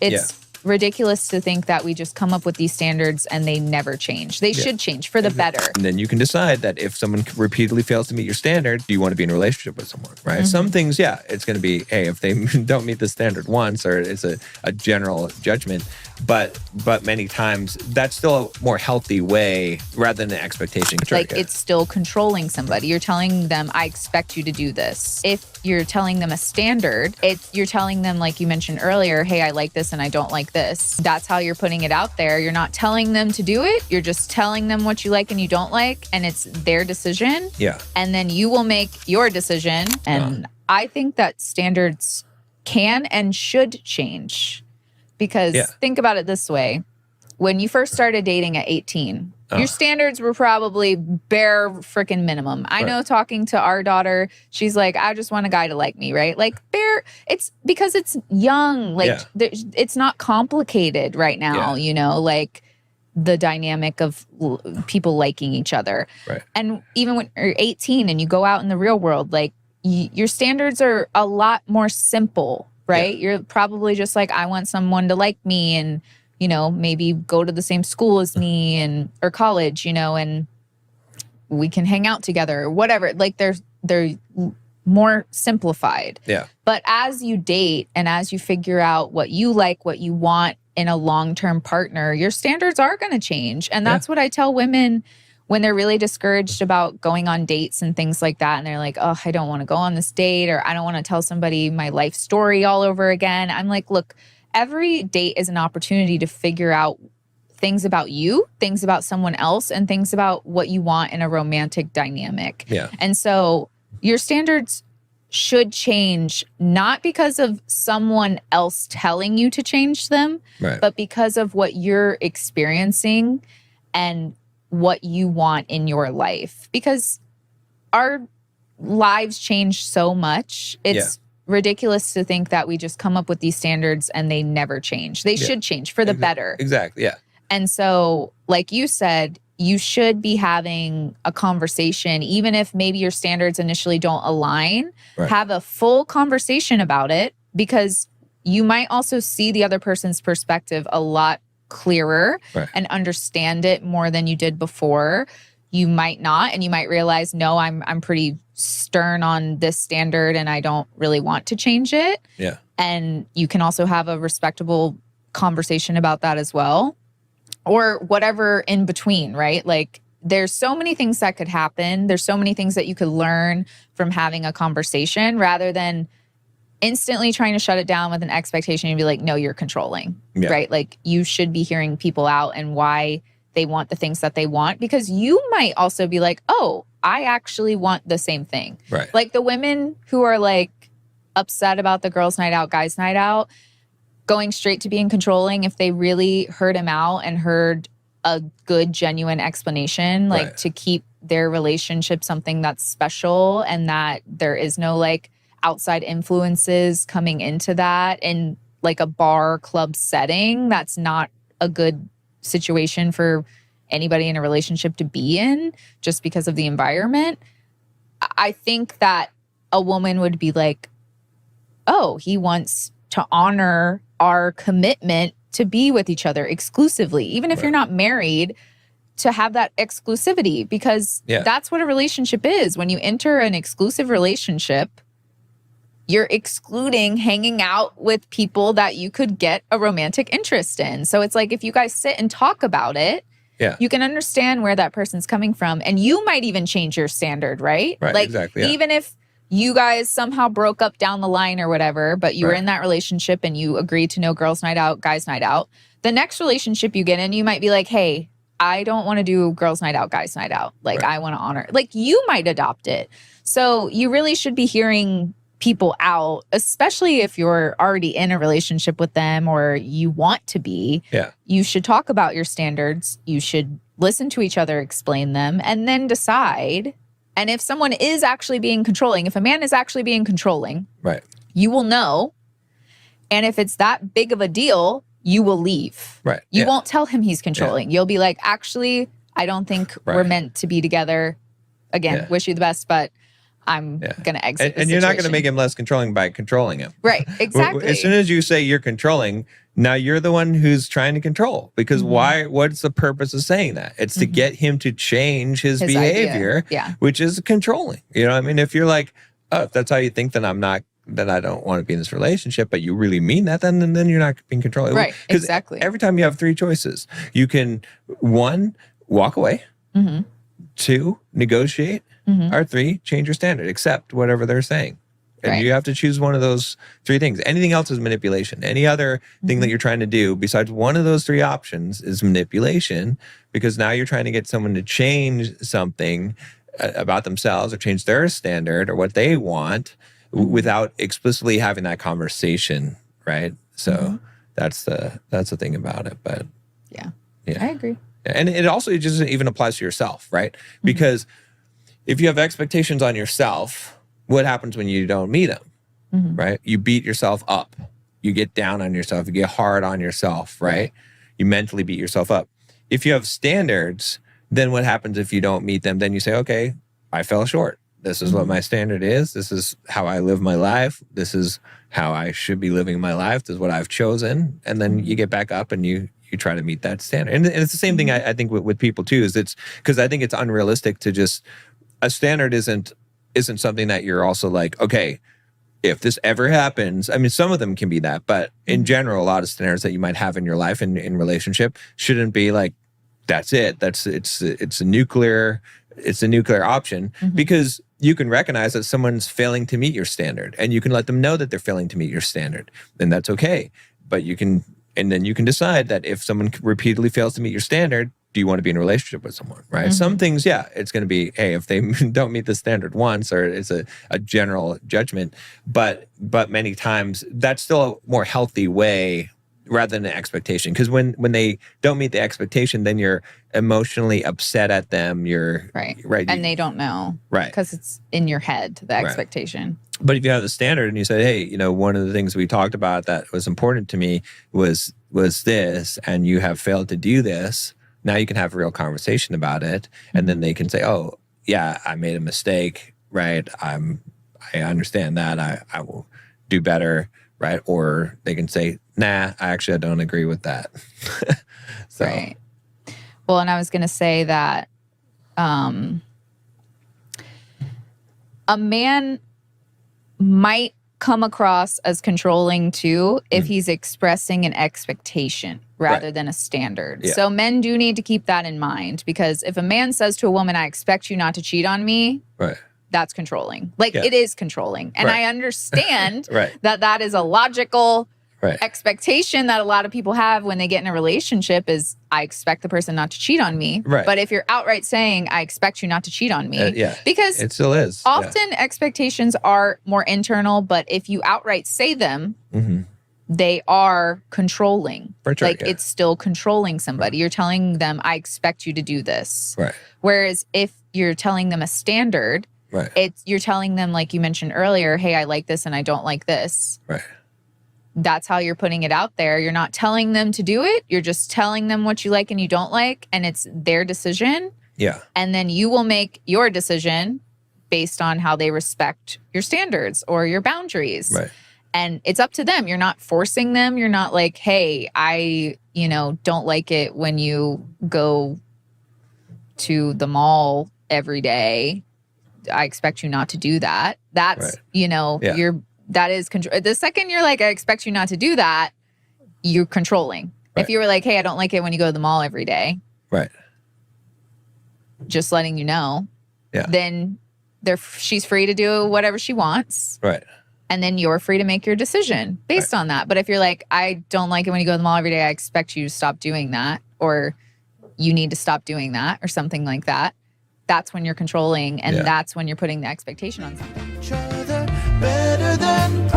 It's ridiculous to think that we just come up with these standards and they never change. They should change for the better. And then you can decide that if someone repeatedly fails to meet your standard, do you want to be in a relationship with someone, right? Some things, it's going to be, hey, if they don't meet the standard once, or it's a general judgment. But many times that's still a more healthy way rather than an expectation. Like it's still controlling somebody. You're telling them, I expect you to do this. If you're telling them a standard, you're telling them, like you mentioned earlier, hey, I like this and I don't like this. That's how you're putting it out there. You're not telling them to do it. You're just telling them what you like and you don't like, and it's their decision. Yeah. And then you will make your decision. And I think that standards can and should change. Because think about it this way. When you first started dating at 18, your standards were probably bare freaking minimum. I know, talking to our daughter, she's like, I just want a guy to like me, right? Like bare, it's because it's young. Like it's not complicated right now, you know, like the dynamic of people liking each other. Right. And even when you're 18 and you go out in the real world, like your standards are a lot more simple. Right? You're probably just like, I want someone to like me and, you know, maybe go to the same school as me or college, you know, and we can hang out together or whatever. Like they're more simplified. Yeah. But as you date and as you figure out what you like, what you want in a long-term partner, your standards are going to change. And that's what I tell women when they're really discouraged about going on dates and things like that. And they're like, oh, I don't want to go on this date, or I don't want to tell somebody my life story all over again. I'm like, look, every date is an opportunity to figure out things about you, things about someone else, and things about what you want in a romantic dynamic. Yeah. And so your standards should change, not because of someone else telling you to change them, but because of what you're experiencing and what you want in your life. Because our lives change so much. It's ridiculous to think that we just come up with these standards and they never change. They should change for the better. Exactly, yeah. And so, like you said, you should be having a conversation, even if maybe your standards initially don't align. Have a full conversation about it, because you might also see the other person's perspective a lot clearer and understand it more than you did before. You might not, and you might realize, no, I'm pretty stern on this standard and I don't really want to change it. Yeah. And you can also have a respectable conversation about that as well. Or whatever in between, right? Like there's so many things that could happen. There's so many things that you could learn from having a conversation, rather than instantly trying to shut it down with an expectation and be like, no, you're controlling, right? Like you should be hearing people out and why they want the things that they want, because you might also be like, oh, I actually want the same thing. Right. Like the women who are like upset about the girls' night out, guys' night out, going straight to being controlling, if they really heard him out and heard a good, genuine explanation, like to keep their relationship something that's special and that there is no like outside influences coming into that in like a bar club setting, that's not a good situation for anybody in a relationship to be in just because of the environment. I think that a woman would be like, oh, he wants to honor our commitment to be with each other exclusively, even if you're not married, to have that exclusivity, because that's what a relationship is. When you enter an exclusive relationship, you're excluding hanging out with people that you could get a romantic interest in. So it's like, if you guys sit and talk about it, you can understand where that person's coming from. And you might even change your standard, right? Like, exactly, even if you guys somehow broke up down the line or whatever, but you were in that relationship and you agreed to no girls' night out, guys' night out, the next relationship you get in, you might be like, hey, I don't want to do girls' night out, guys' night out. Like, I want to honor. Like, you might adopt it. So you really should be hearing people out, especially if you're already in a relationship with them or you want to be. You should talk about your standards. You should listen to each other, explain them, and then decide. And if someone is actually being controlling, if a man is actually being controlling, you will know. And if it's that big of a deal, you will leave. You won't tell him he's controlling. You'll be like, actually, I don't think we're meant to be together. Again, wish you the best, but I'm going to exit the and you're not going to situation. make him less controlling by controlling him. Right, exactly. As soon as you say you're controlling, now you're the one who's trying to control. Because why? What's the purpose of saying that? It's to get him to change his behavior, which is controlling. You know what I mean? If you're like, oh, if that's how you think, then I don't want to be in this relationship, but you really mean that, then you're not being controlling. Right, exactly. Every time you have three choices, you can, 1, walk away, 2, negotiate, or 3, change your standard, accept whatever they're saying. And you have to choose one of those 3 things. Anything else is manipulation. Any other thing that you're trying to do besides one of those 3 options is manipulation, because now you're trying to get someone to change something about themselves or change their standard or what they want without explicitly having that conversation, right? So that's the thing about it. But yeah, I agree. And it also just even applies to yourself, right? Because if you have expectations on yourself, what happens when you don't meet them, right? You beat yourself up. You get down on yourself. You get hard on yourself, right? You mentally beat yourself up. If you have standards, then what happens if you don't meet them? Then you say, okay, I fell short. This is what my standard is. This is how I live my life. This is how I should be living my life. This is what I've chosen. And then you get back up and you try to meet that standard. And it's the same thing I think with people too, is it's because I think it's unrealistic to just, a standard isn't something that you're also like, okay, if this ever happens, I mean, some of them can be that, but in general, a lot of standards that you might have in your life and in relationship shouldn't be like, that's it. It's a nuclear option, because you can recognize that someone's failing to meet your standard, and you can let them know that they're failing to meet your standard, and that's okay. But then you can decide that if someone repeatedly fails to meet your standard, do you want to be in a relationship with someone, right? Some things, it's going to be, hey, if they don't meet the standard once, or it's a general judgment, but many times that's still a more healthy way rather than an expectation. Because when they don't meet the expectation, then you're emotionally upset at them. You're right, and they don't know, right? Because it's in your head, the expectation. But if you have the standard and you say, hey, one of the things we talked about that was important to me was this, and you have failed to do this. Now you can have a real conversation about it, and then they can say, oh, yeah, I made a mistake, right? I understand that. I will do better, right? Or they can say, nah, I don't agree with that. So. Right. Well, and I was going to say that a man might come across as controlling too if he's expressing an expectation rather than a standard. Yeah. So men do need to keep that in mind, because if a man says to a woman, I expect you not to cheat on me, that's controlling. It is controlling. And I understand that is a logical expectation that a lot of people have when they get in a relationship, is I expect the person not to cheat on me. Right. But if you're outright saying, I expect you not to cheat on me, because it still is. Often expectations are more internal, but if you outright say them, they are controlling. For sure, it's still controlling somebody. You're telling them, I expect you to do this. Right. Whereas if you're telling them a standard, you're telling them, like you mentioned earlier, hey, I like this and I don't like this. Right. That's how you're putting it out there. You're not telling them to do it. You're just telling them what you like and you don't like, and it's their decision. Yeah. And then you will make your decision based on how they respect your standards or your boundaries. Right. And it's up to them. You're not forcing them. You're not like, hey, I, don't like it when you go to the mall every day. I expect you not to do that. That's, that is control. The second you're like, I expect you not to do that, you're controlling. Right. If you were like, hey, I don't like it when you go to the mall every day. Right. Just letting you know. Yeah. Then she's free to do whatever she wants. Right. And then you're free to make your decision based on that. But if you're like, I don't like it when you go to the mall every day, I expect you to stop doing that, or you need to stop doing that, or something like that, that's when you're controlling, and that's when you're putting the expectation on something. Better than